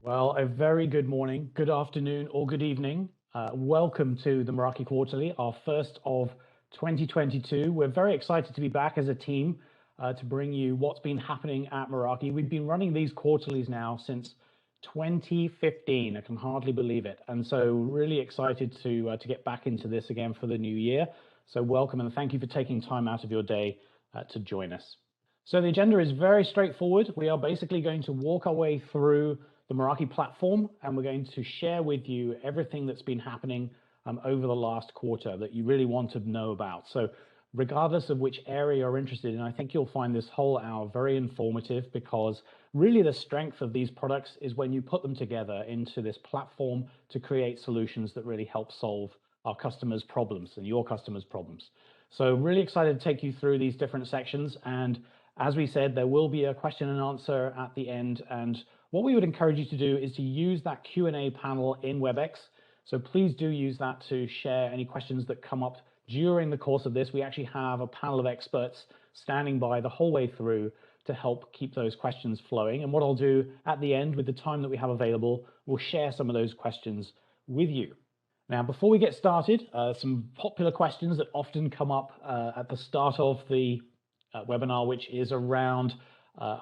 Well, a very good morning, good afternoon, or good evening. Welcome to the Meraki Quarterly, our first of 2022. We're very excited to be back as a team to bring you what's been happening at Meraki. We've been running these quarterlies now since 2015. I can hardly believe it. And so really excited to get back into this again for the new year. So welcome and thank you for taking time out of your day to join us. So the agenda is very straightforward. We are basically going to walk our way through the Meraki platform, and we're going to share with you everything that's been happening over the last quarter that you really want to know about. So regardless of which area you're interested in, I think you'll find this whole hour very informative, because really the strength of these products is when you put them together into this platform to create solutions that really help solve our customers' problems and your customers' problems. So really excited to take you through these different sections. And as we said, there will be a question and answer at the end. And what we would encourage you to do is to use that Q&A panel in WebEx. So please do use that to share any questions that come up during the course of this. We actually have a panel of experts standing by the whole way through to help keep those questions flowing. And what I'll do at the end, with the time that we have available, we'll share some of those questions with you. Now, before we get started, some popular questions that often come up at the start of the webinar, which is around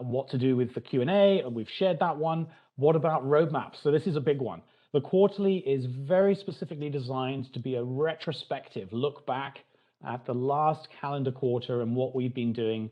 what to do with the Q&A, and we've shared that one. What about roadmaps? So this is a big one. The quarterly is very specifically designed to be a retrospective look back at the last calendar quarter and what we've been doing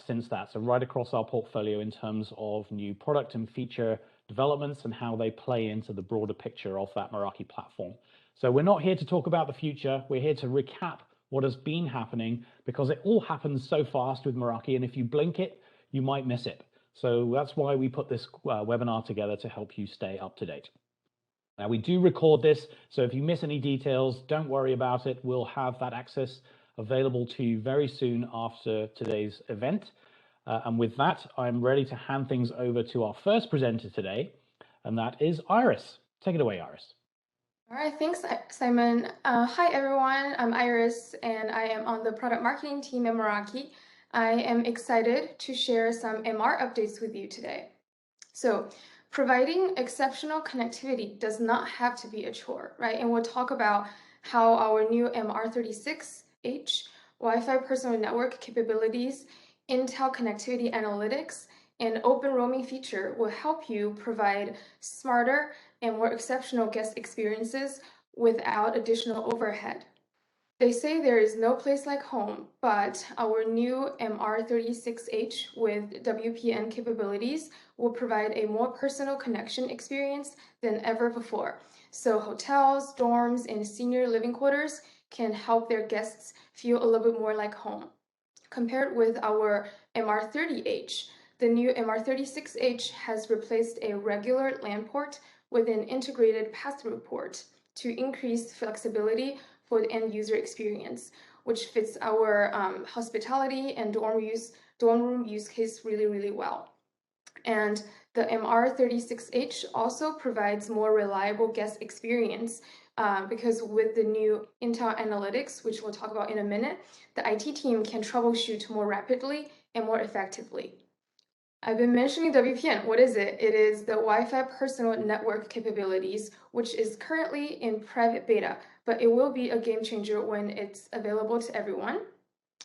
since that. So right across our portfolio in terms of new product and feature developments and how they play into the broader picture of that Meraki platform. So we're not here to talk about the future. We're here to recap what has been happening, because it all happens so fast with Meraki, and if you blink it, you might miss it. So that's why we put this webinar together, to help you stay up to date. Now, we do record this, so if you miss any details, don't worry about it. We'll have that access available to you very soon after today's event. And with that, I'm ready to hand things over to our first presenter today, and that is Iris. Take it away, Iris. All right, thanks, Simon. Hi, everyone. I'm Iris, and I am on the product marketing team at Meraki. I am excited to share some MR updates with you today. So providing exceptional connectivity does not have to be a chore, right? And we'll talk about how our new MR36H Wi-Fi personal network capabilities, Intel connectivity analytics, and open roaming feature will help you provide smarter and more exceptional guest experiences without additional overhead. They say there is no place like home, but our new MR36H with WPN capabilities will provide a more personal connection experience than ever before. So hotels, dorms, and senior living quarters can help their guests feel a little bit more like home. Compared with our MR30H, the new MR36H has replaced a regular LAN port with an integrated pass-through port to increase flexibility for the end user experience, which fits our hospitality and dorm room use case really, really well. And the MR36H also provides more reliable guest experience because with the new Intel analytics, which we'll talk about in a minute, the IT team can troubleshoot more rapidly and more effectively. I've been mentioning WPN. What is it? It is the Wi-Fi personal network capabilities, which is currently in private beta, but it will be a game changer when it's available to everyone.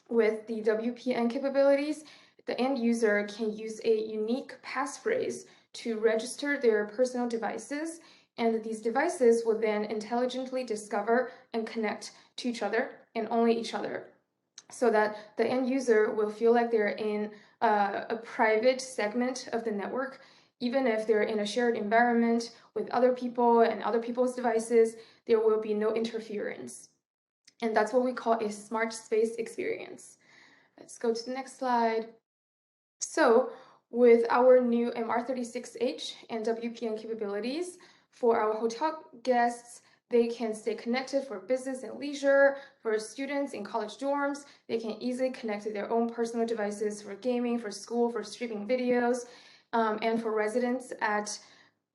With the WPN capabilities, the end user can use a unique passphrase to register their personal devices, and these devices will then intelligently discover and connect to each other and only each other, so that the end user will feel like they're in a private segment of the network. Even if they're in a shared environment with other people and other people's devices, there will be no interference. And that's what we call a smart space experience. Let's go to the next slide. So with our new MR36H and WPN capabilities, for our hotel guests, they can stay connected for business and leisure. For students in college dorms, they can easily connect to their own personal devices for gaming, for school, for streaming videos. And for residents at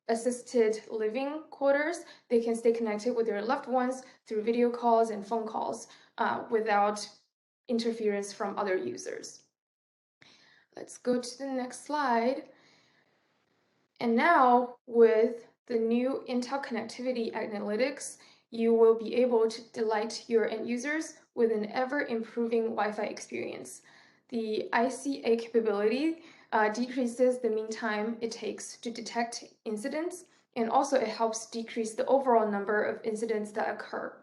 assisted living quarters, they can stay connected with their loved ones through video calls and phone calls without interference from other users. Let's go to the next slide. And now with the new Intel Connectivity Analytics, you will be able to delight your end users with an ever-improving Wi-Fi experience. The ICA capability decreases the mean time it takes to detect incidents, and also it helps decrease the overall number of incidents that occur.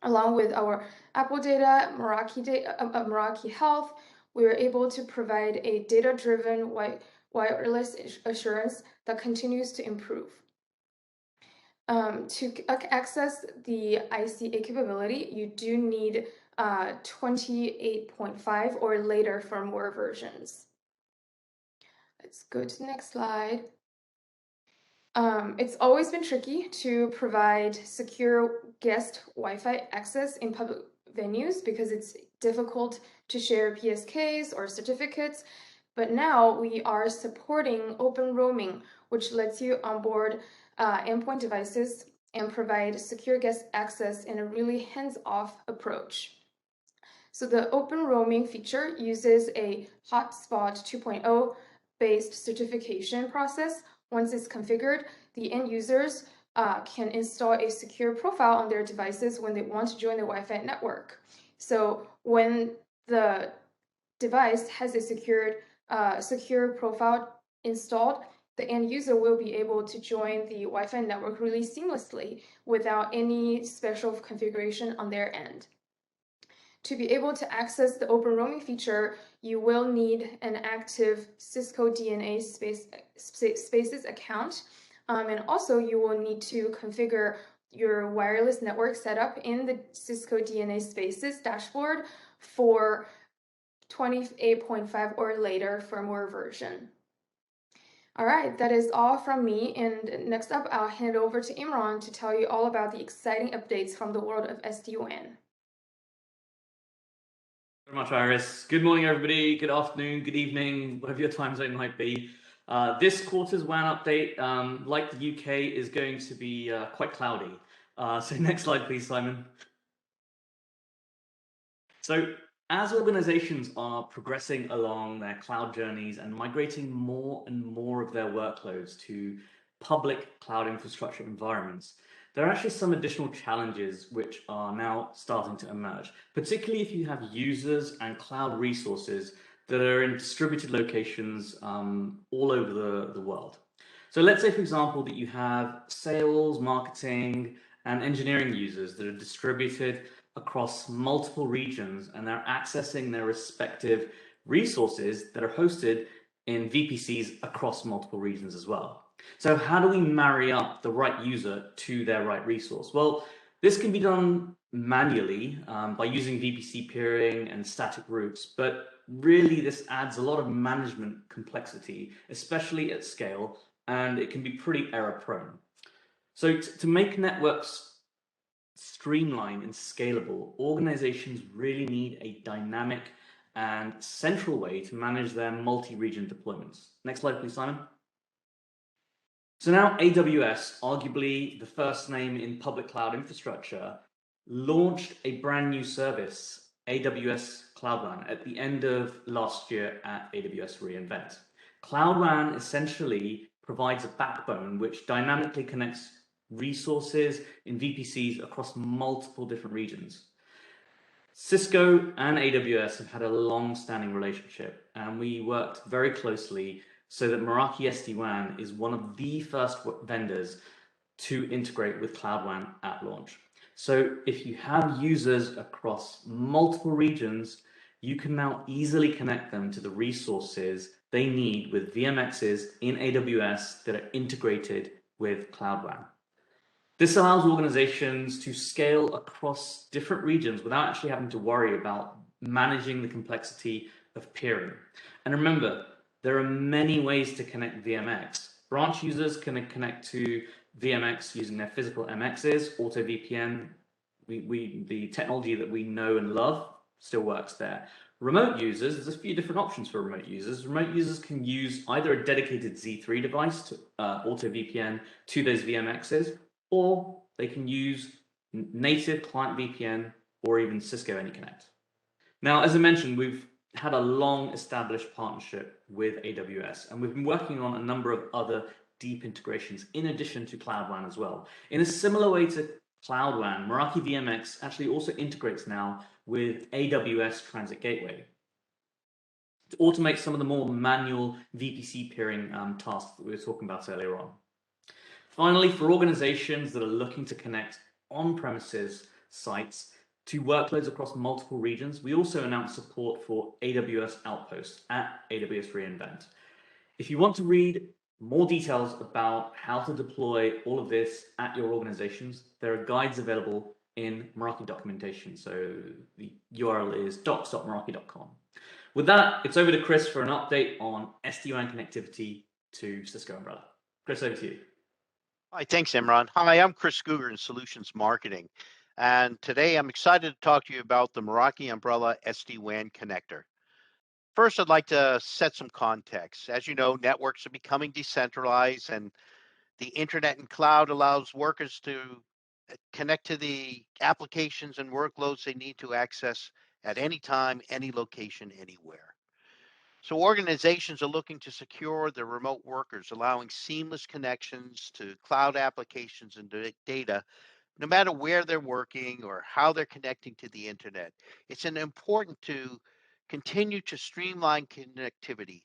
Along with our Apple data, Meraki Health, we are able to provide a data-driven wireless assurance that continues to improve. To access the ICA capability, you do need 28.5 or later firmware versions. Let's go to the next slide. It's always been tricky to provide secure guest Wi-Fi access in public venues because it's difficult to share PSKs or certificates. But now we are supporting open roaming, which lets you onboard endpoint devices and provide secure guest access in a really hands-off approach. So the open roaming feature uses a hotspot 2.0 based certification process. Once it's configured, the end users can install a secure profile on their devices when they want to join the Wi-Fi network. So when the device has a secure profile installed, the end user will be able to join the Wi-Fi network really seamlessly without any special configuration on their end. To be able to access the open roaming feature, you will need an active Cisco DNA Spaces account. And also you will need to configure your wireless network setup in the Cisco DNA Spaces dashboard for 28.5 or later firmware version. All right, that is all from me. And next up, I'll hand it over to Imran to tell you all about the exciting updates from the world of SD-WAN. Very much, Iris. Good morning, everybody. Good afternoon, good evening, whatever your time zone might be. This quarter's WAN update, like the UK, is going to be quite cloudy. So next slide, please, Simon. So as organizations are progressing along their cloud journeys and migrating more and more of their workloads to public cloud infrastructure environments, there are actually some additional challenges which are now starting to emerge, particularly if you have users and cloud resources that are in distributed locations all over the world. So let's say, for example, that you have sales, marketing, and engineering users that are distributed across multiple regions, and they're accessing their respective resources that are hosted in VPCs across multiple regions as well. So how do we marry up the right user to their right resource? Well, this can be done manually by using VPC peering and static routes, but really this adds a lot of management complexity, especially at scale, and it can be pretty error prone. So to make networks streamlined and scalable, organizations really need a dynamic and central way to manage their multi-region deployments. Next slide, please, Simon. So now AWS, arguably the first name in public cloud infrastructure, launched a brand new service, AWS Cloud WAN, at the end of last year at AWS reInvent. Cloud WAN essentially provides a backbone which dynamically connects resources in VPCs across multiple different regions. Cisco and AWS have had a long-standing relationship, and we worked very closely so that Meraki SD-WAN is one of the first vendors to integrate with Cloud WAN at launch. So if you have users across multiple regions, you can now easily connect them to the resources they need with VMXs in AWS that are integrated with Cloud WAN. This allows organizations to scale across different regions without actually having to worry about managing the complexity of peering. And remember, there are many ways to connect VMX. Branch users can connect to VMX using their physical MXs, Auto VPN. The technology that we know and love still works there. Remote users, there's a few different options for remote users. Remote users can use either a dedicated Z3 device to Auto VPN to those VMXs, or they can use native client VPN or even Cisco AnyConnect. Now, as I mentioned, we've had a long established partnership with AWS, and we've been working on a number of other deep integrations in addition to Cloud WAN as well. In a similar way to Cloud WAN, Meraki VMX actually also integrates now with AWS Transit Gateway to automate some of the more manual VPC peering tasks that we were talking about earlier on. Finally, for organizations that are looking to connect on-premises sites to workloads across multiple regions, we also announced support for AWS Outposts at AWS reInvent. If you want to read more details about how to deploy all of this at your organizations, there are guides available in Meraki documentation. So the URL is docs.meraki.com. With that, it's over to Chris for an update on SD-WAN connectivity to Cisco Umbrella. Chris, over to you. Hi, thanks, Imran. Hi, I'm Chris Guger in Solutions Marketing. And today I'm excited to talk to you about the Meraki Umbrella SD-WAN connector. First, I'd like to set some context. As you know, networks are becoming decentralized, and the internet and cloud allows workers to connect to the applications and workloads they need to access at any time, any location, anywhere. So organizations are looking to secure their remote workers, allowing seamless connections to cloud applications and data, no matter where they're working or how they're connecting to the internet. It's important to continue to streamline connectivity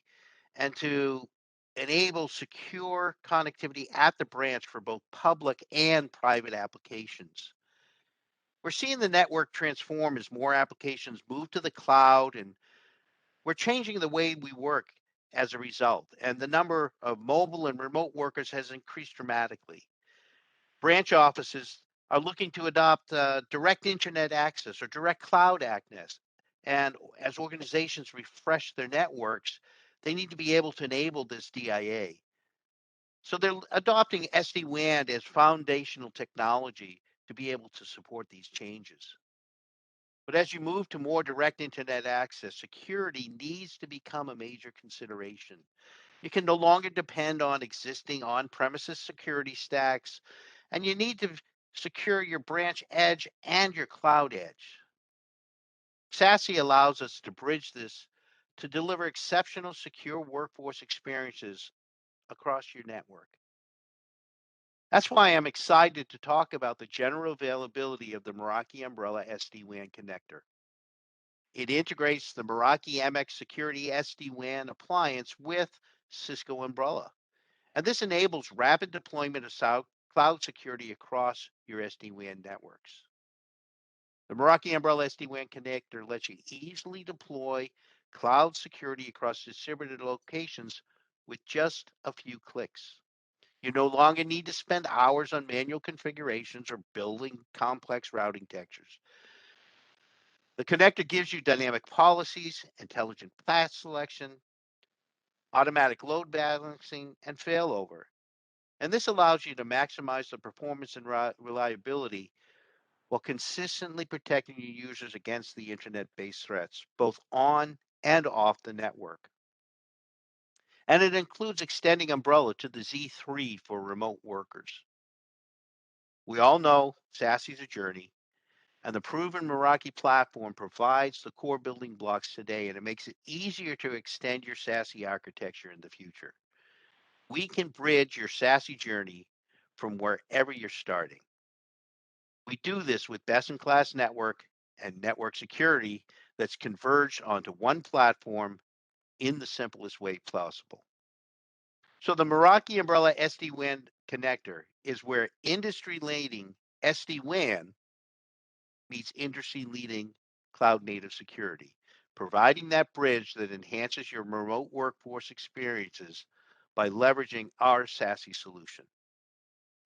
and to enable secure connectivity at the branch for both public and private applications. We're seeing the network transform as more applications move to the cloud, and we're changing the way we work as a result, and the number of mobile and remote workers has increased dramatically. Branch offices are looking to adopt direct internet access or direct cloud access. And as organizations refresh their networks, they need to be able to enable this DIA. So they're adopting SD-WAN as foundational technology to be able to support these changes. But as you move to more direct internet access, security needs to become a major consideration. You can no longer depend on existing on-premises security stacks, and you need to secure your branch edge and your cloud edge. Sassy allows us to bridge this to deliver exceptional secure workforce experiences across your network. That's why I'm excited to talk about the general availability of the Meraki Umbrella SD-WAN connector. It integrates the Meraki MX Security SD-WAN appliance with Cisco Umbrella. And this enables rapid deployment of cloud security across your SD-WAN networks. The Meraki Umbrella SD-WAN connector lets you easily deploy cloud security across distributed locations with just a few clicks. You no longer need to spend hours on manual configurations or building complex routing textures. The connector gives you dynamic policies, intelligent path selection, automatic load balancing, and failover. And this allows you to maximize the performance and reliability while consistently protecting your users against the internet-based threats, both on and off the network. And it includes extending Umbrella to the Z3 for remote workers. We all know Sassy's a journey, and the proven Meraki platform provides the core building blocks today, and it makes it easier to extend your Sassy architecture in the future. We can bridge your Sassy journey from wherever you're starting. We do this with best-in-class network and network security that's converged onto one platform in the simplest way possible. So the Meraki Umbrella SD-WAN connector is where industry-leading SD-WAN meets industry-leading cloud-native security, providing that bridge that enhances your remote workforce experiences by leveraging our Sassy solution.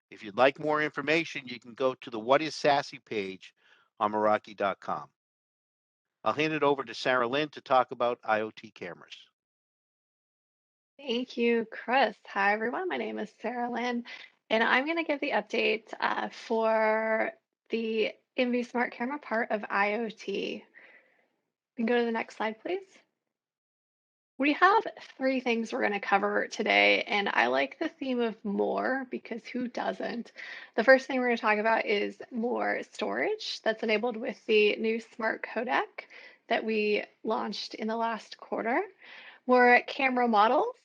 If you'd like more information, you can go to the What is Sassy page on Meraki.com. I'll hand it over to Sarah Lynn to talk about IoT cameras. Thank you, Chris. Hi, everyone. My name is Sarah Lynn, and I'm going to give the update for the MV Smart Camera part of IoT. You can go to the next slide, please. We have three things we're going to cover today, and I like the theme of more because who doesn't? The first thing we're going to talk about is more storage that's enabled with the new smart codec. that we launched in the last quarter were camera models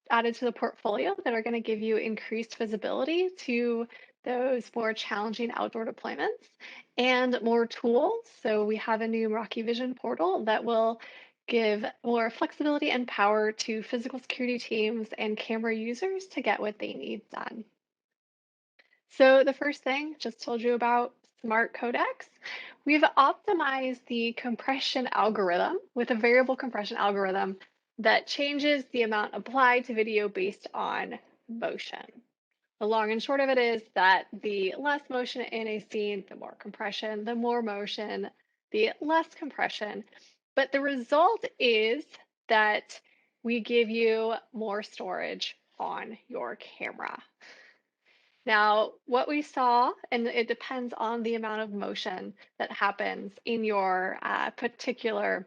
added to the portfolio that are going to give you increased visibility to those more challenging outdoor deployments and more tools. So we have a new Meraki Vision portal that will give more flexibility and power to physical security teams and camera users to get what they need done. So the first thing, just told you about smart codecs. We've optimized the compression algorithm with a variable compression algorithm that changes the amount applied to video based on motion. The long and short of it is that the less motion in a scene, the more compression, the more motion, the less compression. But the result is that we give you more storage on your camera. Now, what we saw, and it depends on the amount of motion that happens in your particular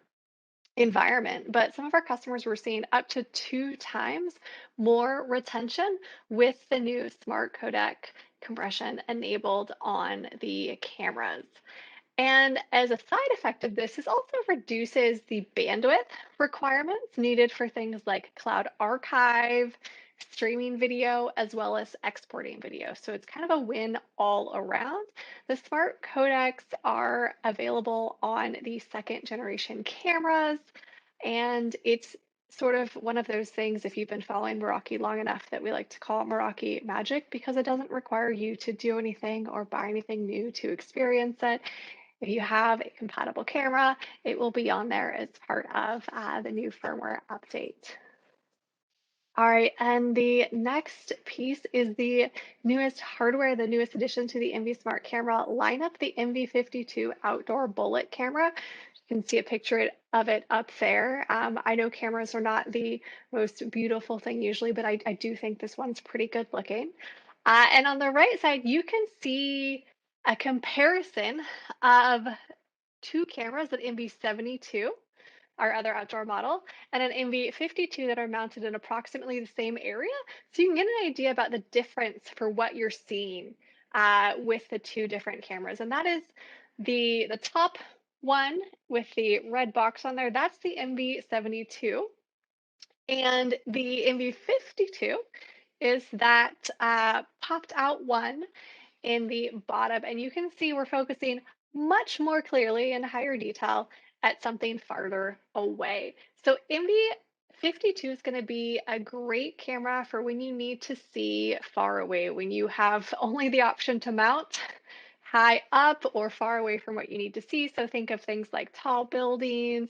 environment, but some of our customers were seeing up to 2 times more retention with the new smart codec compression enabled on the cameras. And as a side effect of this, also reduces the bandwidth requirements needed for things like cloud archive, streaming video, as well as exporting video. So it's kind of a win all around. The smart codecs are available on the 2nd generation cameras, and it's sort of one of those things, if you've been following Meraki long enough, that we like to call Meraki magic, because it doesn't require you to do anything or buy anything new to experience it. If you have a compatible camera, it will be on there as part of the new firmware update. All right, and the next piece is the newest hardware, the newest addition to the NV Smart Camera lineup, the NV52 Outdoor Bullet Camera. You can see a picture of it up there. I know cameras are not the most beautiful thing usually, but I do think this one's pretty good looking. And on the right side, you can see a comparison of 2 cameras, an NV72, our other outdoor model, and an NV52 that are mounted in approximately the same area. So you can get an idea about the difference for what you're seeing with the 2 different cameras. And that is the top one with the red box on there. That's the NV72. And the NV52 is that popped out one in the bottom, and you can see we're focusing much more clearly in higher detail at something farther away. So NV52 is going to be a great camera for when you need to see far away, when you have only the option to mount high up or far away from what you need to see. So think of things like tall buildings,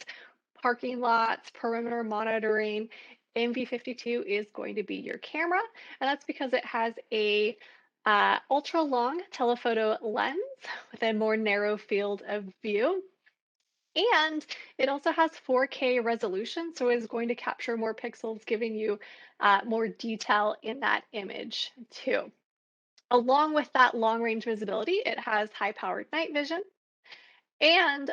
parking lots, perimeter monitoring. NV52 is going to be your camera, and that's because it has a ultra long telephoto lens with a more narrow field of view. And it also has 4K resolution, so it is going to capture more pixels, giving you more detail in that image too. Along with that long range visibility, it has high powered night vision. And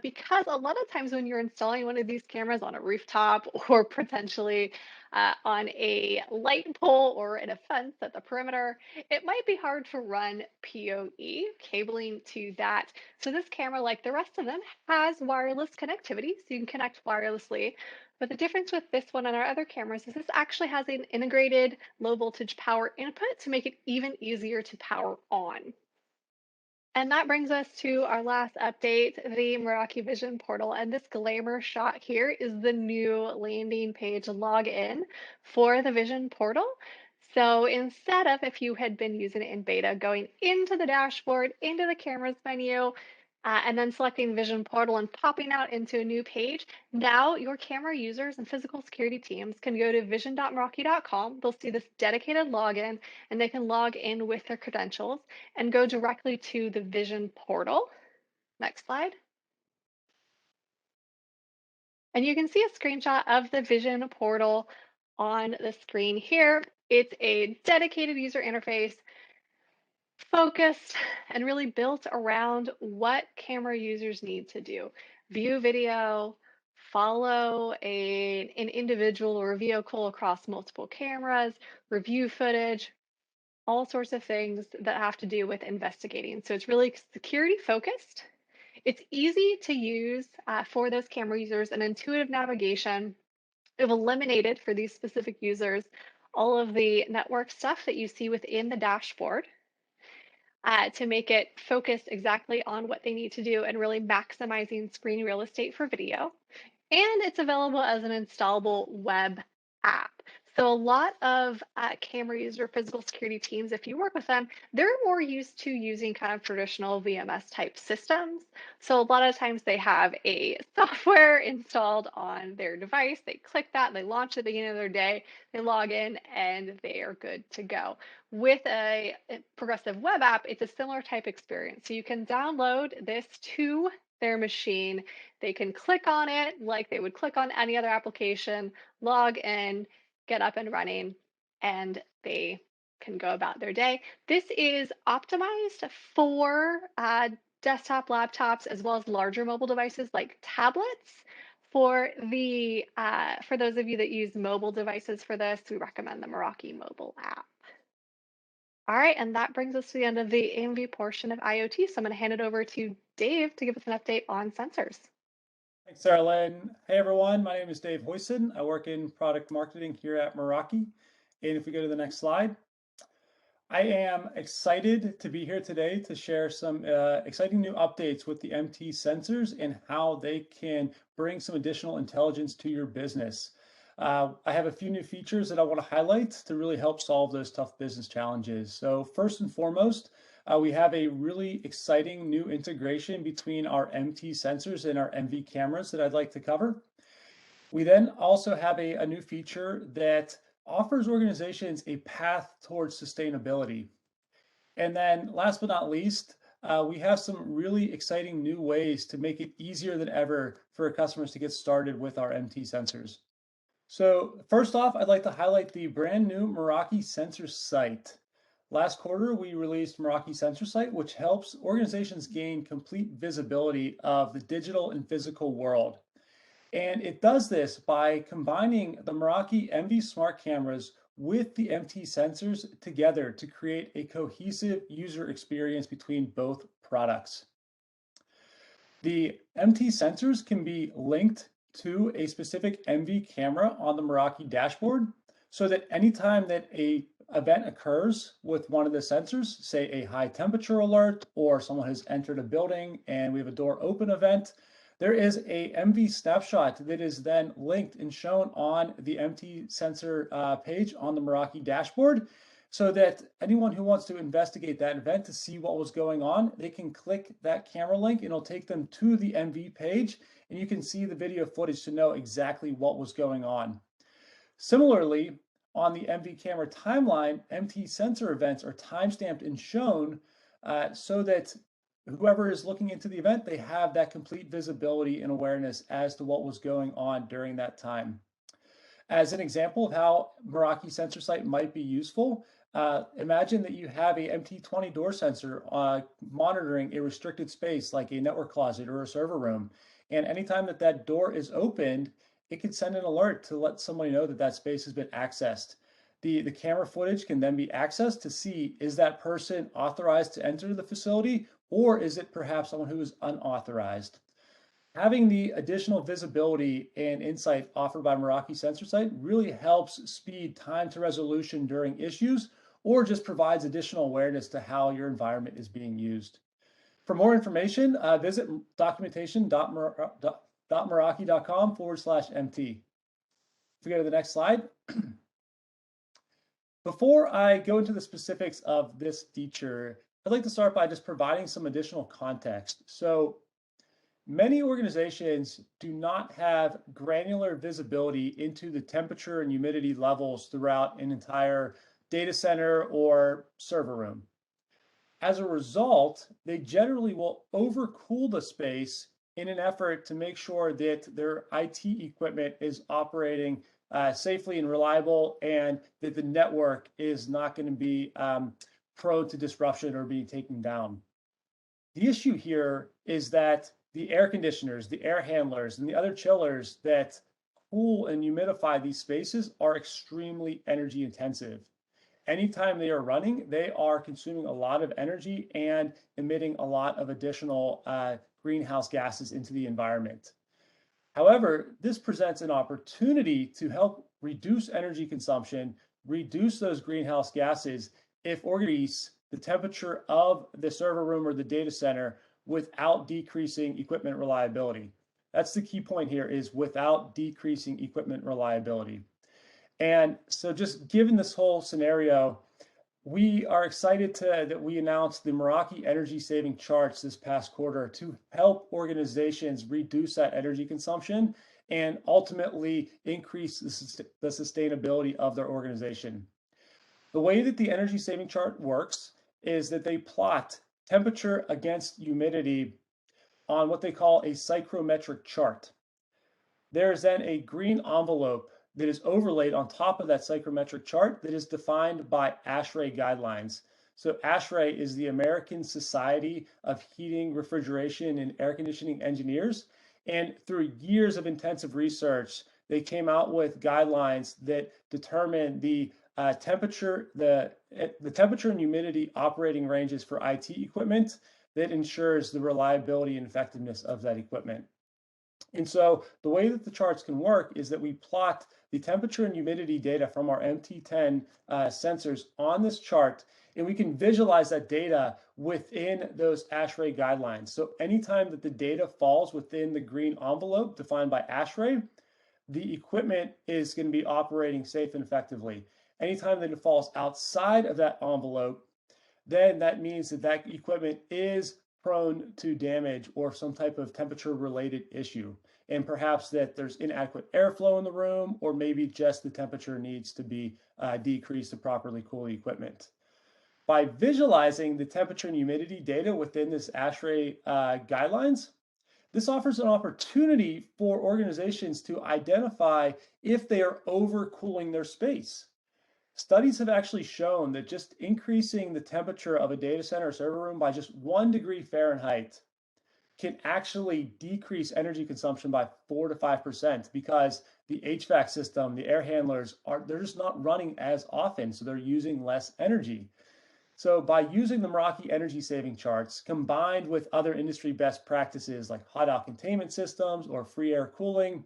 because a lot of times when you're installing one of these cameras on a rooftop or potentially on a light pole or in a fence at the perimeter, it might be hard to run PoE cabling to that. So this camera, like the rest of them, has wireless connectivity, so you can connect wirelessly. But the difference with this one and our other cameras is this actually has an integrated low voltage power input to make it even easier to power on. And that brings us to our last update, the Meraki Vision portal. And this glamour shot here is the new landing page login for the Vision portal. So instead of, if you had been using it in beta, going into the dashboard, into the cameras menu, and then selecting Vision portal and popping out into a new page, now your camera users and physical security teams can go to vision.meraki.com. They'll see this dedicated login, and they can log in with their credentials and go directly to the Vision portal. Next slide. And you can see a screenshot of the Vision portal on the screen here. It's a dedicated user interface, focused and really built around what camera users need to do. View video, follow an individual or a vehicle across multiple cameras, review footage, all sorts of things that have to do with investigating. So it's really security focused. It's easy to use for those camera users, and intuitive navigation. We've eliminated for these specific users all of the network stuff that you see within the dashboard to make it focus exactly on what they need to do and really maximizing screen real estate for video. And it's available as an installable web app. So a lot of camera user physical security teams, if you work with them, they're more used to using kind of traditional VMS type systems. So a lot of times they have a software installed on their device. They click that, they launch at the beginning of their day, they log in, and they are good to go. With a progressive web app, it's a similar type experience. So you can download this to their machine. They can click on it like they would click on any other application, log in, get up and running, and they can go about their day. This is optimized for desktop laptops as well as larger mobile devices like tablets. For those of you that use mobile devices for this, we recommend the Meraki mobile app. All right, and that brings us to the end of the AMV portion of IoT. So I'm going to hand it over to Dave to give us an update on sensors. Thanks, Sarah Lynn. Hey, everyone. My name is Dave Hoyson. I work in product marketing here at Meraki. And if we go to the next slide, I am excited to be here today to share some exciting new updates with the MT sensors and how they can bring some additional intelligence to your business. I have a few new features that I want to highlight to really help solve those tough business challenges. So first and foremost, we have a really exciting new integration between our MT sensors and our MV cameras that I'd like to cover. We then also have a new feature that offers organizations a path towards sustainability. And then last but not least, we have some really exciting new ways to make it easier than ever for customers to get started with our MT sensors. So first off, I'd like to highlight the brand new Meraki Sensor Site. Last quarter, we released Meraki Sensor Site, which helps organizations gain complete visibility of the digital and physical world. And it does this by combining the Meraki MV smart cameras with the MT sensors together to create a cohesive user experience between both products. The MT sensors can be linked to a specific MV camera on the Meraki dashboard so that anytime that an event occurs with one of the sensors, say a high temperature alert or someone has entered a building and we have a door open event, there is a MV snapshot that is then linked and shown on the MT sensor page on the Meraki dashboard so that anyone who wants to investigate that event to see what was going on, they can click that camera link and it'll take them to the MV page and you can see the video footage to know exactly what was going on. Similarly, on the MV camera timeline, MT sensor events are timestamped and shown so that whoever is looking into the event, they have that complete visibility and awareness as to what was going on during that time. As an example of how Meraki Sensor Site might be useful, imagine that you have a MT20 door sensor monitoring a restricted space like a network closet or a server room. And anytime that that door is opened, it can send an alert to let somebody know that that space has been accessed. The camera footage can then be accessed to see, is that person authorized to enter the facility or is it perhaps someone who is unauthorized? Having the additional visibility and insight offered by Meraki Sensor Site really helps speed time to resolution during issues or just provides additional awareness to how your environment is being used. For more information, visit documentation.meraki.com/MT. If we go to the next slide. Before I go into the specifics of this feature, I'd like to start by just providing some additional context. So many organizations do not have granular visibility into the temperature and humidity levels throughout an entire data center or server room. As a result, they generally will overcool the space in an effort to make sure that their IT equipment is operating safely and reliable and that the network is not going to be prone to disruption or being taken down. The issue here is that the air conditioners, the air handlers, and the other chillers that cool and humidify these spaces are extremely energy intensive. Anytime they are running, they are consuming a lot of energy and emitting a lot of additional greenhouse gases into the environment. However, this presents an opportunity to help reduce energy consumption, reduce those greenhouse gases if increase the temperature of the server room or the data center without decreasing equipment reliability. That's the key point here, is without decreasing equipment reliability. And so just given this whole scenario, we are excited that we announced the Meraki energy saving charts this past quarter to help organizations reduce that energy consumption and ultimately increase the sustainability of their organization. The way that the energy saving chart works is that they plot temperature against humidity on what they call a psychrometric chart. There is then a green envelope that is overlaid on top of that psychrometric chart that is defined by ASHRAE guidelines. So ASHRAE is the American Society of Heating, Refrigeration, and Air Conditioning Engineers. And through years of intensive research, they came out with guidelines that determine the temperature and humidity operating ranges for IT equipment that ensures the reliability and effectiveness of that equipment. And so the way that the charts can work is that we plot the temperature and humidity data from our MT10 sensors on this chart, and we can visualize that data within those ASHRAE guidelines. So anytime that the data falls within the green envelope defined by ASHRAE, the equipment is going to be operating safe and effectively. Anytime that it falls outside of that envelope, then that means that that equipment is prone to damage or some type of temperature related issue, and perhaps that there's inadequate airflow in the room, or maybe just the temperature needs to be decreased to properly cool the equipment. By visualizing the temperature and humidity data within this ASHRAE guidelines, this offers an opportunity for organizations to identify if they are overcooling their space. Studies have actually shown that just increasing the temperature of a data center or server room by just 1 degree Fahrenheit can actually decrease energy consumption by 4 to 5%, because the HVAC system, the air handlers, they're just not running as often, so they're using less energy. So by using the Meraki energy saving charts combined with other industry best practices like hot out containment systems or free air cooling,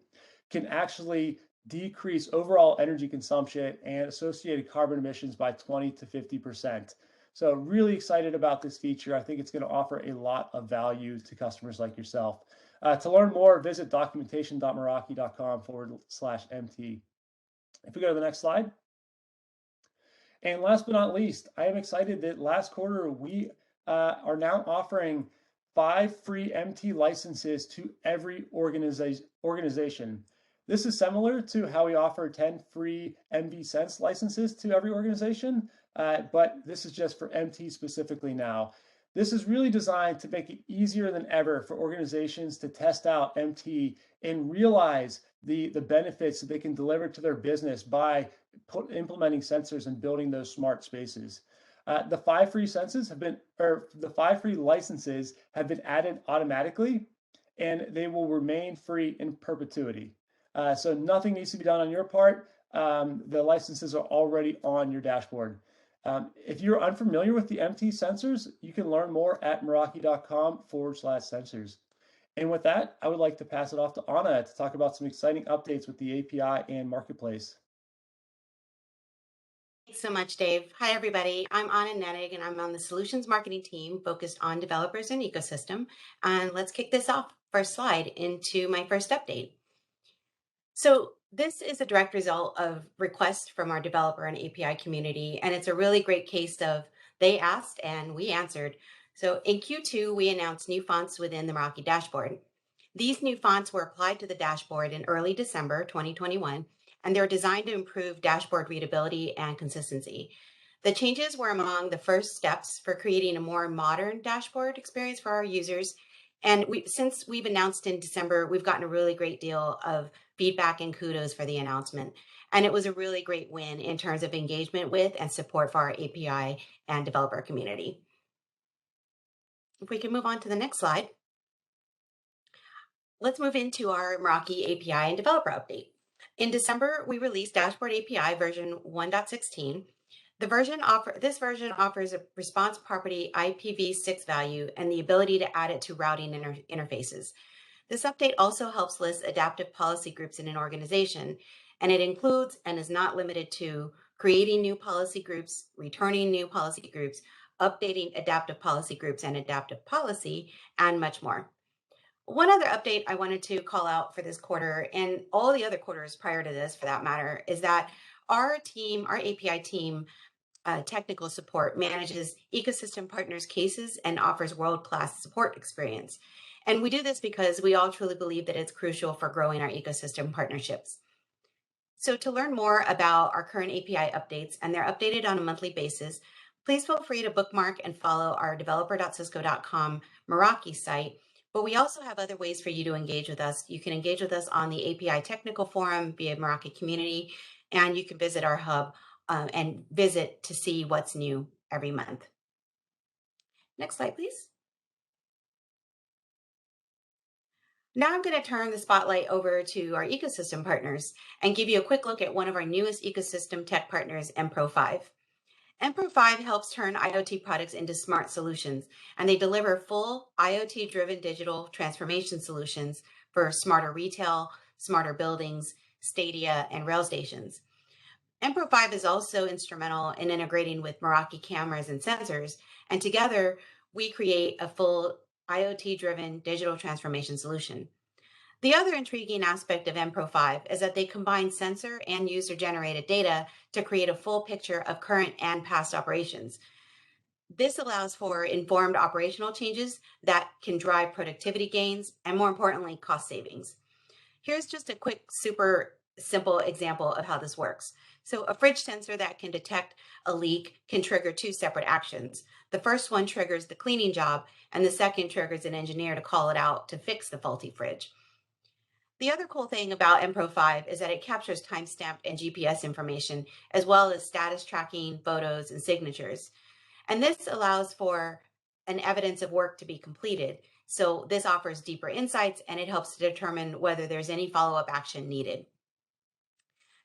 can actually decrease overall energy consumption and associated carbon emissions by 20 to 50%. So really excited about this feature. I think it's going to offer a lot of value to customers like yourself. To learn more, visit documentation.meraki.com/MT. If we go to the next slide. And last but not least, I am excited that last quarter we are now offering 5 free MT licenses to every organization. This is similar to how we offer 10 free MV-Sense licenses to every organization, but this is just for MT specifically now. This is really designed to make it easier than ever for organizations to test out MT and realize the benefits that they can deliver to their business by implementing sensors and building those smart spaces. The 5 free licenses have been added automatically, and they will remain free in perpetuity. So nothing needs to be done on your part. The licenses are already on your dashboard. If you're unfamiliar with the MT sensors, you can learn more at meraki.com/sensors. And with that, I would like to pass it off to Anna to talk about some exciting updates with the API and Marketplace. Thanks so much, Dave. Hi, everybody. I'm Anna Nettig, and I'm on the solutions marketing team focused on developers and ecosystem. And let's kick this off, first slide, into my first update. So this is a direct result of requests from our developer and API community, and it's a really great case of they asked and we answered. So in Q2, we announced new fonts within the Meraki dashboard. These new fonts were applied to the dashboard in early December 2021, and they're designed to improve dashboard readability and consistency. The changes were among the first steps for creating a more modern dashboard experience for our users. And since we've announced in December, we've gotten a really great deal of feedback and kudos for the announcement. And it was a really great win in terms of engagement with and support for our API and developer community. If we can move on to the next slide. Let's move into our Meraki API and developer update. In December, we released Dashboard API version 1.16. This version offers a response property IPv6 value and the ability to add it to routing interfaces. This update also helps list adaptive policy groups in an organization, and it includes and is not limited to creating new policy groups, returning new policy groups, updating adaptive policy groups and adaptive policy, and much more. One other update I wanted to call out for this quarter, and all the other quarters prior to this for that matter, is that our API team, technical support, manages ecosystem partners' cases and offers world-class support experience. And we do this because we all truly believe that it's crucial for growing our ecosystem partnerships. So to learn more about our current API updates, and they're updated on a monthly basis, please feel free to bookmark and follow our developer.cisco.com Meraki site. But we also have other ways for you to engage with us. You can engage with us on the API technical forum via Meraki community, and you can visit our hub and visit to see what's new every month. Next slide, please. Now I'm going to turn the spotlight over to our ecosystem partners and give you a quick look at one of our newest ecosystem tech partners, MPro5. MPro5 helps turn IoT products into smart solutions, and they deliver full IoT-driven digital transformation solutions for smarter retail, smarter buildings, stadia, and rail stations. MPro5 is also instrumental in integrating with Meraki cameras and sensors, and together we create a full IoT-driven digital transformation solution. The other intriguing aspect of MPro5 is that they combine sensor and user-generated data to create a full picture of current and past operations. This allows for informed operational changes that can drive productivity gains and, more importantly, cost savings. Here's just a quick, super simple example of how this works. So a fridge sensor that can detect a leak can trigger two separate actions. The first one triggers the cleaning job, and the second triggers an engineer to call it out to fix the faulty fridge. The other cool thing about MPro5 is that it captures timestamp and GPS information, as well as status tracking, photos, and signatures. And this allows for an evidence of work to be completed. So this offers deeper insights, and it helps to determine whether there's any follow-up action needed.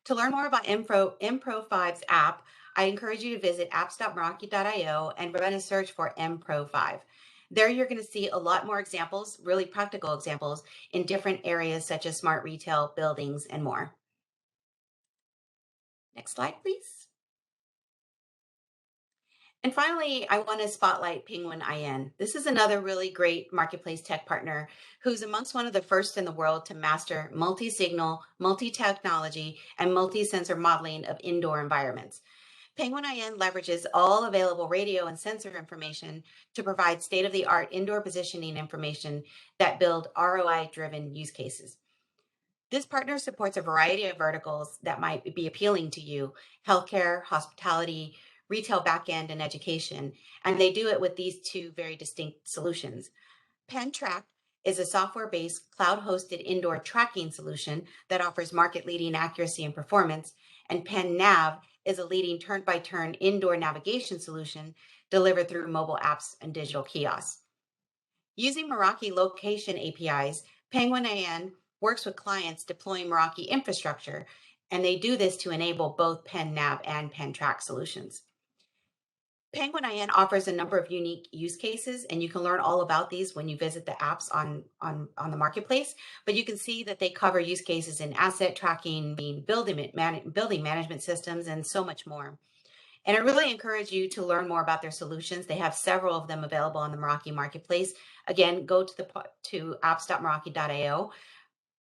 To learn more about MPro5's app, I encourage you to visit apps.meraki.io and run a search for MPro5. There you're going to see a lot more examples, really practical examples, in different areas such as smart retail, buildings, and more. Next slide, please. And finally, I want to spotlight Penguin IN. This is another really great marketplace tech partner who's amongst one of the first in the world to master multi-signal, multi-technology, and multi-sensor modeling of indoor environments. Penguin IN leverages all available radio and sensor information to provide state-of-the-art indoor positioning information that build ROI-driven use cases. This partner supports a variety of verticals that might be appealing to you: healthcare, hospitality, retail backend, and education. And they do it with these two very distinct solutions. PenTrack is a software-based cloud-hosted indoor tracking solution that offers market-leading accuracy and performance. And PenNav is a leading turn-by-turn indoor navigation solution delivered through mobile apps and digital kiosks. Using Meraki location APIs, Penguin IN works with clients deploying Meraki infrastructure, and they do this to enable both PenNav and PenTrack solutions. Penguin IN offers a number of unique use cases, and you can learn all about these when you visit the apps on the marketplace. But you can see that they cover use cases in asset tracking, building management systems, and so much more. And I really encourage you to learn more about their solutions. They have several of them available on the Meraki marketplace. Again, go to apps.meraki.io,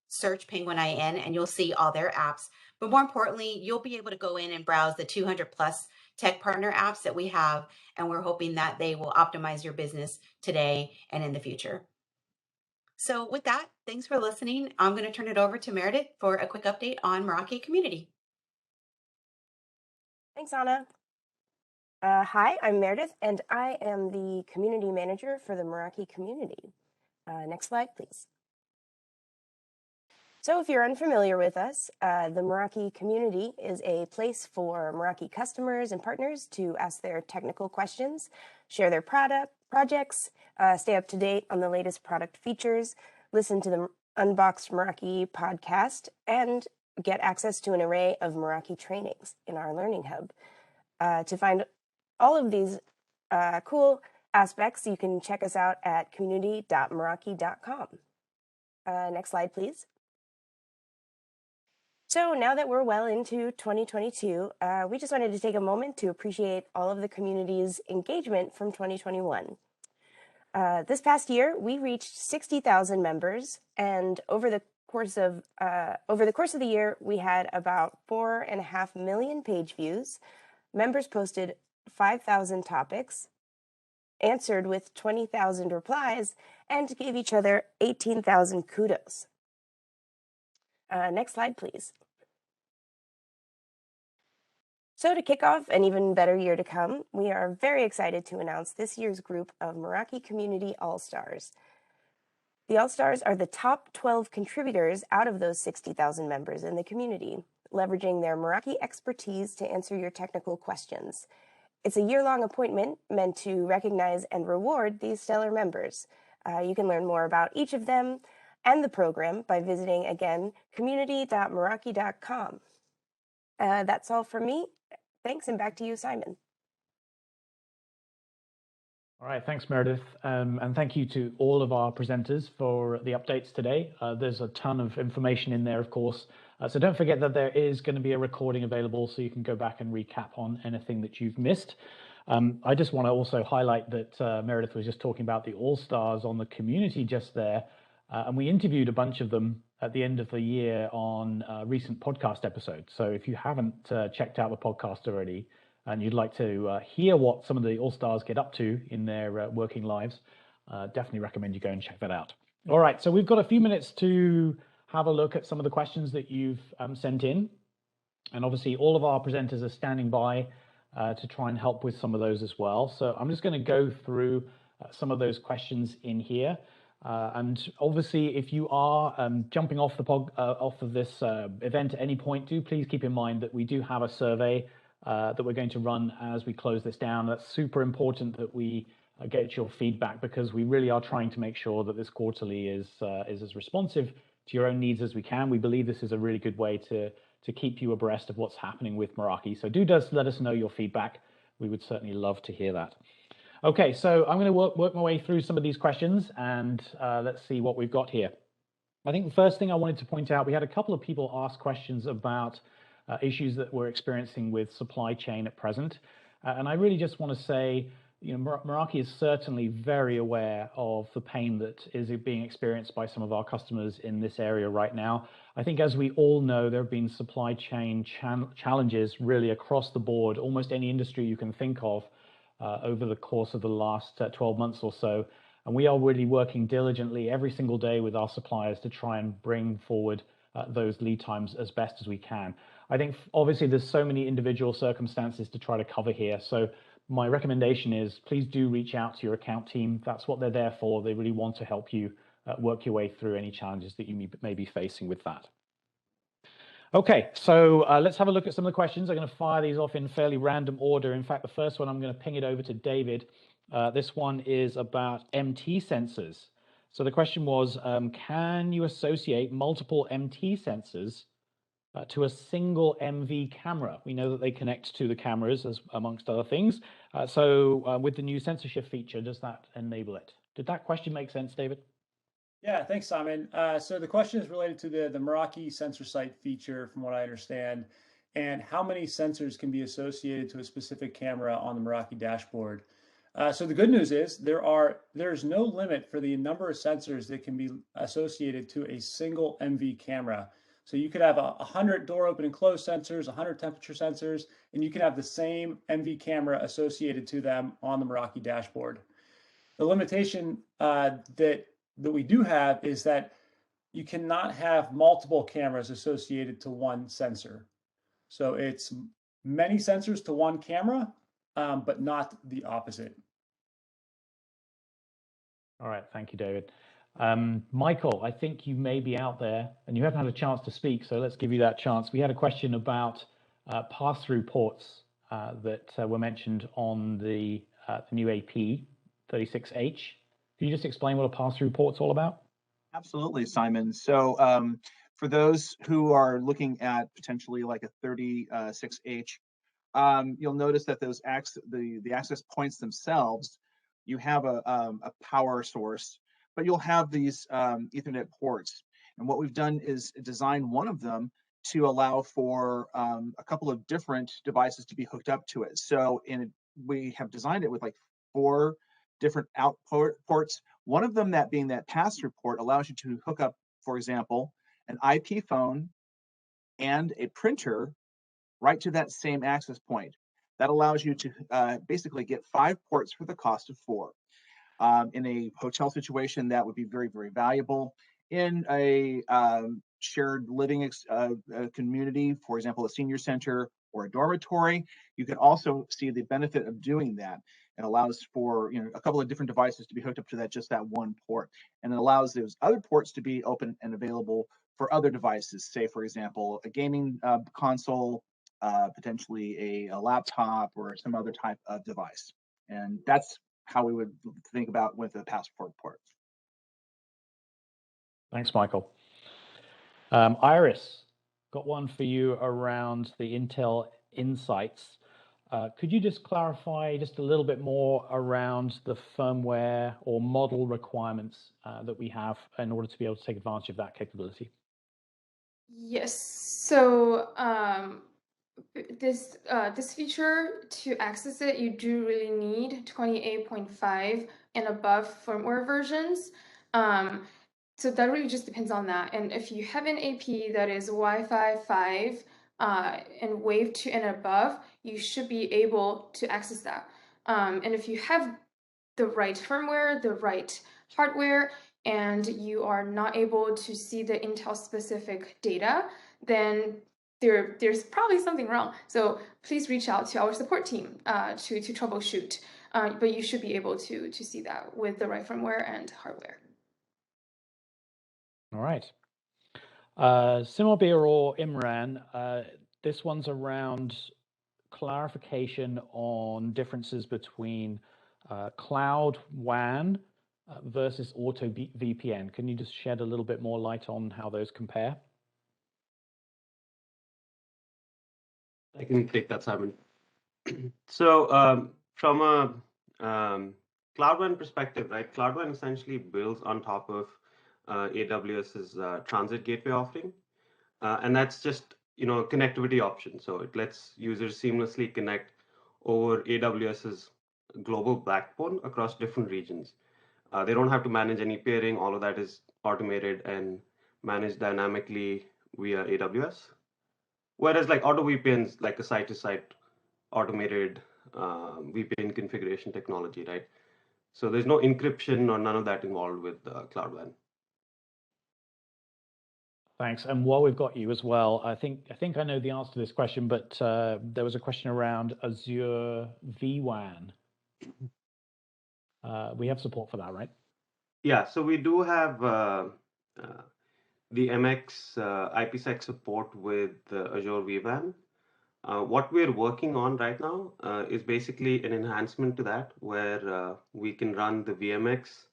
search Penguin IN, and you'll see all their apps. But more importantly, you'll be able to go in and browse the 200 plus tech partner apps that we have, and we're hoping that they will optimize your business today and in the future. So with that, thanks for listening. I'm going to turn it over to Meredith for a quick update on Meraki community. Thanks, Anna. Hi, I'm Meredith, and I am the community manager for the Meraki community. Next slide, please. So if you're unfamiliar with us, the Meraki community is a place for Meraki customers and partners to ask their technical questions, share their projects, stay up to date on the latest product features, listen to the Unboxed Meraki podcast, and get access to an array of Meraki trainings in our Learning Hub. To find all of these cool aspects, you can check us out at community.meraki.com. Next slide, please. So now that we're well into 2022, we just wanted to take a moment to appreciate all of the community's engagement from 2021. This past year, we reached 60,000 members, and over the course of the year, we had about 4.5 million page views. Members posted 5,000 topics, answered with 20,000 replies, and gave each other 18,000 kudos. Next slide, please. So to kick off an even better year to come, we are very excited to announce this year's group of Meraki Community All-Stars. The All-Stars are the top 12 contributors out of those 60,000 members in the community, leveraging their Meraki expertise to answer your technical questions. It's a year-long appointment meant to recognize and reward these stellar members. You can learn more about each of them and the program by visiting, again, community.meraki.com. That's all from me. Thanks, and back to you, Simon. All right, thanks, Meredith. And thank you to all of our presenters for the updates today. There's a ton of information in there, of course. So don't forget that there is going to be a recording available so you can go back and recap on anything that you've missed. I just want to also highlight that Meredith was just talking about the All-Stars on the community just there. And we interviewed a bunch of them at the end of the year on recent podcast episodes. So if you haven't checked out the podcast already and you'd like to hear what some of the All-Stars get up to in their working lives, definitely recommend you go and check that out. All right, so we've got a few minutes to have a look at some of the questions that you've sent in. And obviously all of our presenters are standing by to try and help with some of those as well. So I'm just going to go through some of those questions in here. And obviously, if you are jumping off of this event at any point, do please keep in mind that we do have a survey that we're going to run as we close this down. That's super important that we get your feedback, because we really are trying to make sure that this quarterly is as responsive to your own needs as we can. We believe this is a really good way to keep you abreast of what's happening with Meraki. So do just let us know your feedback. We would certainly love to hear that. Okay, so I'm going to work my way through some of these questions, and let's see what we've got here. I think the first thing I wanted to point out, we had a couple of people ask questions about issues that we're experiencing with supply chain at present. And I really just want to say, you know, Meraki is certainly very aware of the pain that is being experienced by some of our customers in this area right now. I think, as we all know, there have been supply chain challenges really across the board, almost any industry you can think of, over the course of the last 12 months or so. And we are really working diligently every single day with our suppliers to try and bring forward those lead times as best as we can. I think obviously there's so many individual circumstances to try to cover here. So my recommendation is please do reach out to your account team. That's what they're there for. They really want to help you work your way through any challenges that you may be facing with that. Okay, so let's have a look at some of the questions. I'm going to fire these off in fairly random order. In fact, the first one, I'm going to ping it over to David. This one is about MT sensors. So the question was, can you associate multiple MT sensors to a single MV camera? We know that they connect to the cameras, as amongst other things. So with the new sensor shift feature, does that enable it? Did that question make sense, David? Yeah, thanks, Simon. So the question is related to the Meraki sensor site feature, from what I understand, and how many sensors can be associated to a specific camera on the Meraki dashboard. So the good news is there's no limit for the number of sensors that can be associated to a single MV camera. So you could have 100 door open and close sensors, 100 temperature sensors, and you can have the same MV camera associated to them on the Meraki dashboard. The limitation that we do have is that you cannot have multiple cameras associated to one sensor. So it's many sensors to one camera, but not the opposite. All right, thank you, David. Michael, I think you may be out there and you haven't had a chance to speak, so let's give you that chance. We had a question about pass-through ports that were mentioned on the new AP 36H. Can you just explain what a pass-through port's all about? Absolutely, Simon. So for those who are looking at potentially like a 36H you'll notice that those the access points themselves, you have a power source, but you'll have these Ethernet ports. And what we've done is design one of them to allow for a couple of different devices to be hooked up to it. So we have designed it with like 4 different output ports. One of them, that being that pass-through port, allows you to hook up, for example, an IP phone and a printer right to that same access point. That allows you to basically get 5 ports for the cost of 4. In a hotel situation, that would be very, very valuable. In a shared living community, for example, a senior center or a dormitory, you can also see the benefit of doing that. It allows for a couple of different devices to be hooked up to just that one port, and it allows those other ports to be open and available for other devices. Say, for example, a gaming console, potentially a laptop, or some other type of device. And that's how we would think about with the passport ports. Thanks, Michael. Iris, got one for you around the Intel Insights. Could you just clarify just a little bit more around the firmware or model requirements that we have in order to be able to take advantage of that capability? Yes. So this feature, to access it, you do really need 28.5 and above firmware versions. So that really just depends on that. And if you have an AP that is Wi-Fi 5 and Wave 2 and above, you should be able to access that. And if you have the right firmware, the right hardware, and you are not able to see the Intel specific data, then there's probably something wrong. So please reach out to our support team to troubleshoot. But you should be able to see that with the right firmware and hardware. All right. Simobir or Imran, this one's around clarification on differences between cloud WAN versus auto VPN. Can you just shed a little bit more light on how those compare? I can take that, Simon. So from a Cloud WAN perspective, right? Cloud WAN essentially builds on top of AWS's transit gateway offering, and that's just a connectivity option. So it lets users seamlessly connect over AWS's global backbone across different regions. They don't have to manage any peering. All of that is automated and managed dynamically via AWS. Whereas like auto VPNs, like a site-to-site automated VPN configuration technology, right? So there's no encryption or none of that involved with Cloud WAN. Thanks. And while we've got you as well, I think I know the answer to this question, but there was a question around Azure vWAN. We have support for that, right? Yeah, so we do have the MX IPsec support with Azure vWAN. What we're working on right now is basically an enhancement to that, where we can run the VMX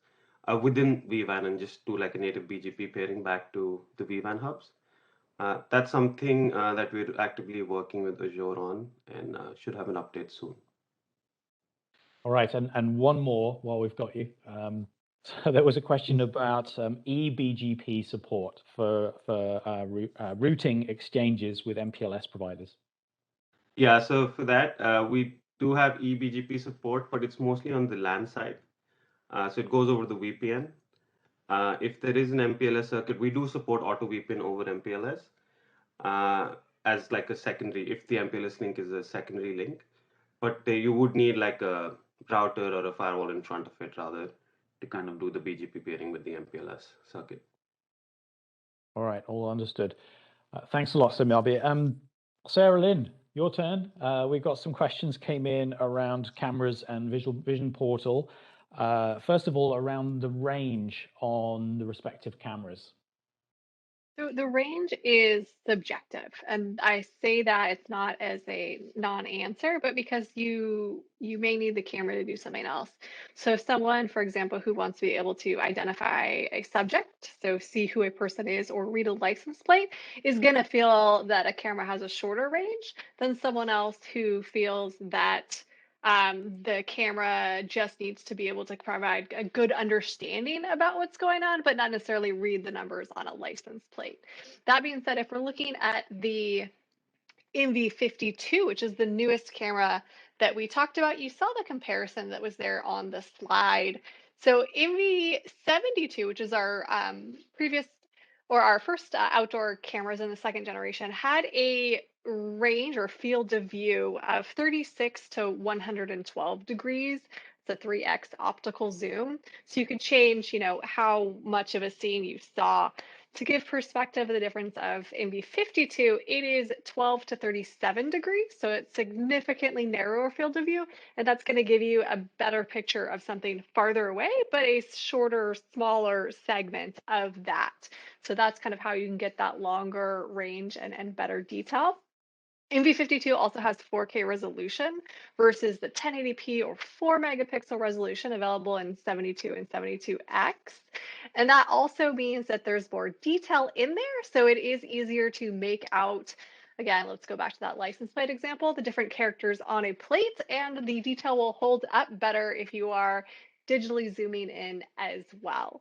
within vWAN and just do like a native BGP pairing back to the vWAN hubs. That's something that we're actively working with Azure on, and should have an update soon. All right, and one more while we've got you. So there was a question about eBGP support for routing exchanges with MPLS providers. Yeah, so for that, we do have eBGP support, but it's mostly on the LAN side. So it goes over the VPN. If there is an MPLS circuit, we do support auto VPN over MPLS as like a secondary, if the MPLS link is a secondary link. But you would need like a router or a firewall in front of it rather to kind of do the BGP pairing with the MPLS circuit. All right, all understood. Thanks a lot, Simobir. Sarah Lynn, your turn. We've got some questions came in around cameras and vision portal. First of all, around the range on the respective cameras. So the range is subjective, and I say that it's not as a non-answer, but because you may need the camera to do something else. So someone, for example, who wants to be able to identify a subject, so see who a person is or read a license plate, is going to feel that a camera has a shorter range than someone else who feels that the camera just needs to be able to provide a good understanding about what's going on, but not necessarily read the numbers on a license plate. That being said, if we're looking at the MV52, which is the newest camera that we talked about, you saw the comparison that was there on the slide. So MV72, which is our previous or our first outdoor cameras in the second generation, had a range or field of view of 36 to 112 degrees. It's a 3x optical zoom. So you could change, how much of a scene you saw. To give perspective of the difference of MV52, it is 12 to 37 degrees, so it's significantly narrower field of view, and that's going to give you a better picture of something farther away, but a shorter, smaller segment of that. So that's kind of how you can get that longer range and better detail. MV52 also has 4K resolution versus the 1080p or 4 megapixel resolution available in 72 and 72X. And that also means that there's more detail in there, so it is easier to make out. Again, let's go back to that license plate example, the different characters on a plate, and the detail will hold up better if you are digitally zooming in as well.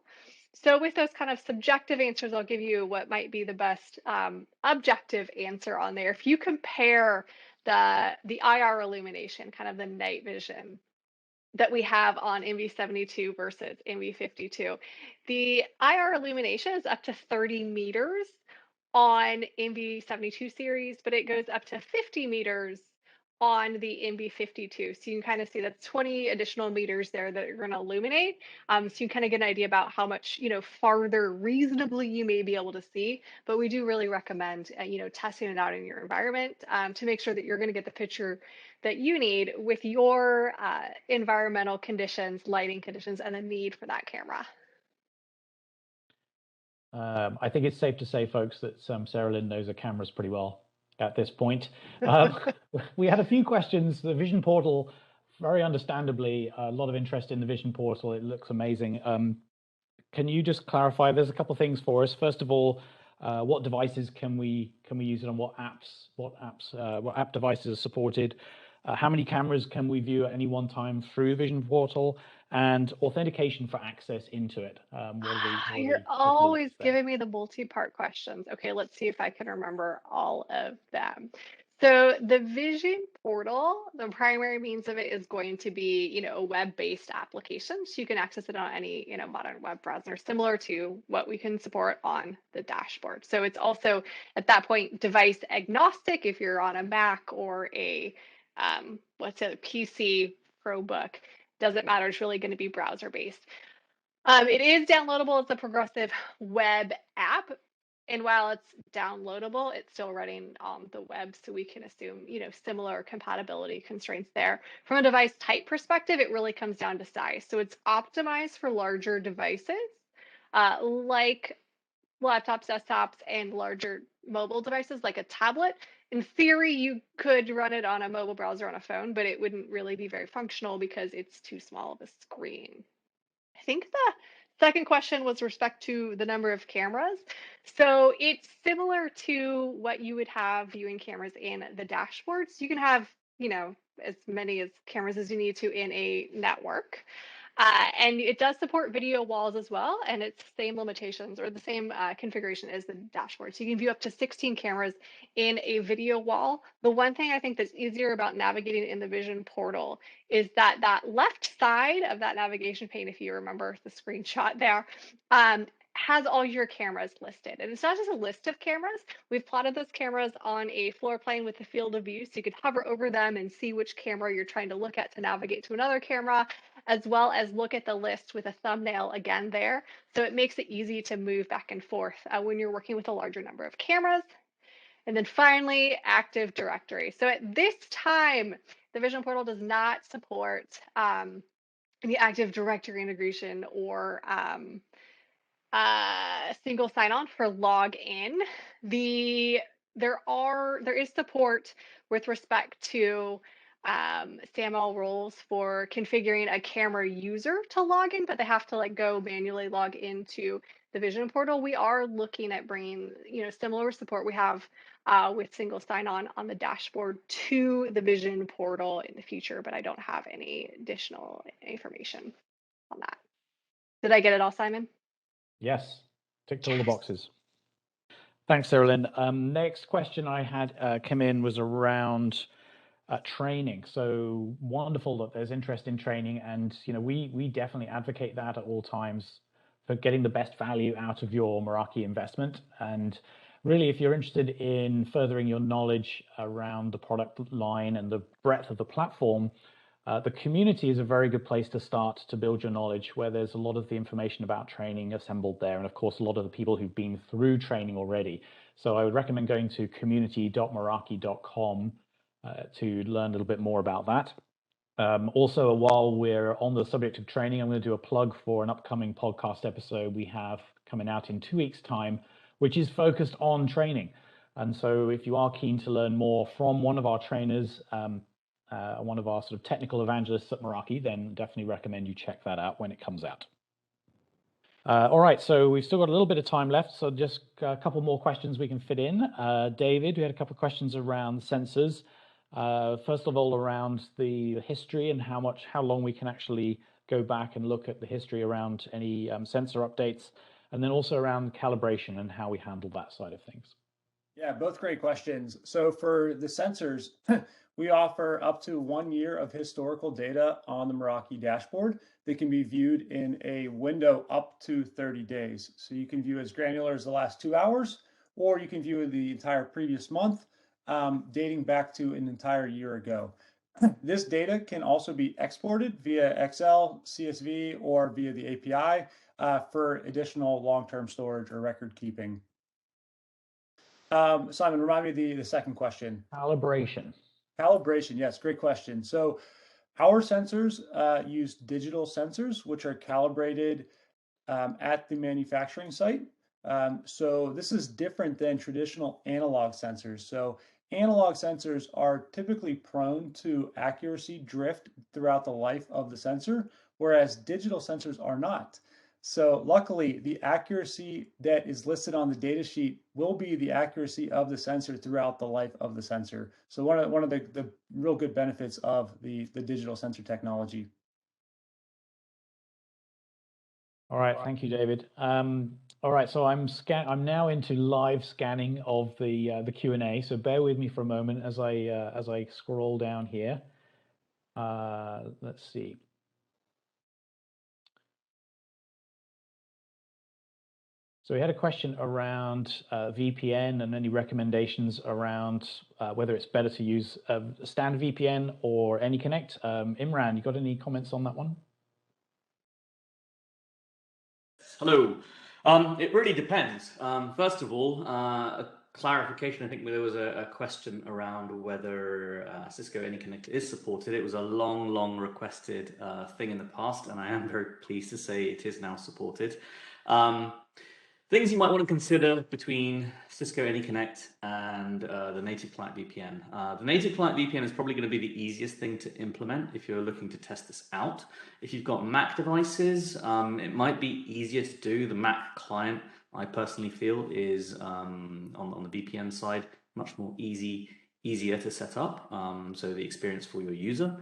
So with those kind of subjective answers, I'll give you what might be the best objective answer on there. If you compare the IR illumination, kind of the night vision that we have on MV72 versus MV52, the IR illumination is up to 30 meters on MV72 series, but it goes up to 50 meters on the MV52. So you can kind of see that's 20 additional meters there that are going to illuminate. So you can kind of get an idea about how much, farther reasonably you may be able to see. But we do really recommend, testing it out in your environment to make sure that you're going to get the picture that you need with your environmental conditions, lighting conditions, and the need for that camera. I think it's safe to say, folks, that Sarah Lynn knows her cameras pretty well at this point. We had a few questions. The Vision Portal, very understandably, a lot of interest in the Vision Portal. It looks amazing. Can you just clarify? There's a couple of things for us. First of all, what devices can we use it on? What app devices are supported? How many cameras can we view at any one time through Vision Portal? And authentication for access into it. You're always giving me the multi-part questions. Okay, let's see if I can remember all of them. So the Vision Portal, the primary means of it is going to be, a web-based application. So you can access it on any, modern web browser, similar to what we can support on the dashboard. So it's also, at that point, device agnostic if you're on a Mac or a, let's say, a PC ProBook. Doesn't matter, it's really going to be browser-based. It is downloadable as a progressive web app. And while it's downloadable, it's still running on the web, so we can assume, similar compatibility constraints there. From a device type perspective, it really comes down to size. So it's optimized for larger devices, like laptops, desktops, and larger mobile devices like a tablet. In theory, you could run it on a mobile browser on a phone, but it wouldn't really be very functional because it's too small of a screen. I think the second question was respect to the number of cameras. So it's similar to what you would have viewing cameras in the dashboard. So you can have, as many as cameras as you need to in a network. And it does support video walls as well, and it's the same limitations or the same configuration as the dashboard. So you can view up to 16 cameras in a video wall. The one thing I think that's easier about navigating in the Vision Portal is that left side of that navigation pane, if you remember the screenshot there, has all your cameras listed. And it's not just a list of cameras. We've plotted those cameras on a floor plane with the field of view, so you could hover over them and see which camera you're trying to look at to navigate to another camera, as well as look at the list with a thumbnail again there. So it makes it easy to move back and forth when you're working with a larger number of cameras. And then finally, Active Directory. So at this time, the Vision Portal does not support the Active Directory integration or single sign-on for login. There is support with respect to SAML rules for configuring a camera user to log in, but they have to go manually log into the Vision portal. We are looking at bringing similar support we have with single sign-on on the dashboard to the Vision portal in the future, but I don't have any additional information on that. Did I get it all, Simon? Yes, ticked all the boxes. Thanks, Sarah Lynn. Next question I had come in was around training. So wonderful that there's interest in training, and we definitely advocate that at all times for getting the best value out of your Meraki investment. And really, if you're interested in furthering your knowledge around the product line and the breadth of the platform, the community is a very good place to start to build your knowledge, where there's a lot of the information about training assembled there, and of course a lot of the people who've been through training already. So I would recommend going to community.meraki.com to learn a little bit more about that. Also, while we're on the subject of training, I'm going to do a plug for an upcoming podcast episode we have coming out in 2 weeks' time, which is focused on training. And so if you are keen to learn more from one of our trainers, one of our sort of technical evangelists at Meraki, then definitely recommend you check that out when it comes out. All right, so we've still got a little bit of time left, so just a couple more questions we can fit in. David, we had a couple of questions around sensors. First of all, around the history and how long we can actually go back and look at the history around any sensor updates, and then also around calibration and how we handle that side of things. Yeah, both great questions. So for the sensors, we offer up to 1 year of historical data on the Meraki dashboard that can be viewed in a window up to 30 days. So you can view as granular as the last 2 hours, or you can view the entire previous month, dating back to an entire year ago. This data can also be exported via Excel, CSV, or via the API for additional long-term storage or record keeping. Simon, remind me the second question. Calibration. Calibration, yes, great question. So our sensors use digital sensors, which are calibrated at the manufacturing site. So this is different than traditional analog sensors. So analog sensors are typically prone to accuracy drift throughout the life of the sensor, whereas digital sensors are not. So luckily, the accuracy that is listed on the data sheet will be the accuracy of the sensor throughout the life of the sensor. So one of the real good benefits of the digital sensor technology. All right, thank you, David. All right, so I'm now into live scanning of the Q&A. So bear with me for a moment as I scroll down here. Let's see. So we had a question around VPN and any recommendations around whether it's better to use a standard VPN or AnyConnect. Imran, you got any comments on that one? Hello. It really depends. First of all, a clarification. I think there was a question around whether Cisco AnyConnect is supported. It was a long requested thing in the past, and I am very pleased to say it is now supported. Things you might want to consider between Cisco AnyConnect and the native client VPN. The native client VPN is probably going to be the easiest thing to implement if you're looking to test this out. If you've got Mac devices, it might be easier to do. The Mac client, I personally feel, is on the VPN side much more easier to set up. So the experience for your user.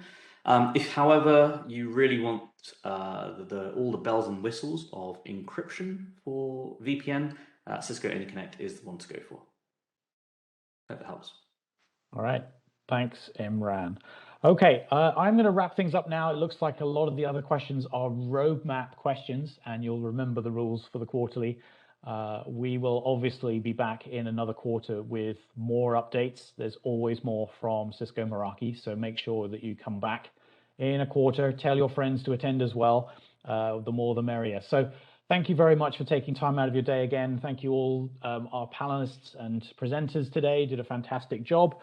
If, however, you really want all the bells and whistles of encryption for VPN, Cisco AnyConnect is the one to go for. Hope that helps. All right, thanks, Imran. Okay, I'm going to wrap things up now. It looks like a lot of the other questions are roadmap questions, and you'll remember the rules for the quarterly. We will obviously be back in another quarter with more updates. There's always more from Cisco Meraki, so make sure that you come back in a quarter. Tell your friends to attend as well. The more the merrier. So thank you very much for taking time out of your day again. Thank you all, our panelists and presenters today did a fantastic job.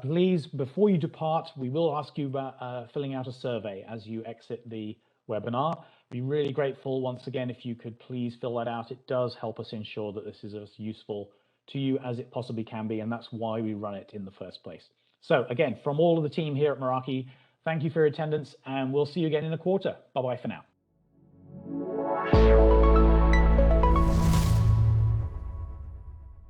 Please, before you depart, we will ask you about filling out a survey as you exit the webinar. Be really grateful once again if you could please fill that out. It does help us ensure that this is as useful to you as it possibly can be, and that's why we run it in the first place. So again, from all of the team here at Meraki, thank you for your attendance, and we'll see you again in a quarter. Bye-bye for now.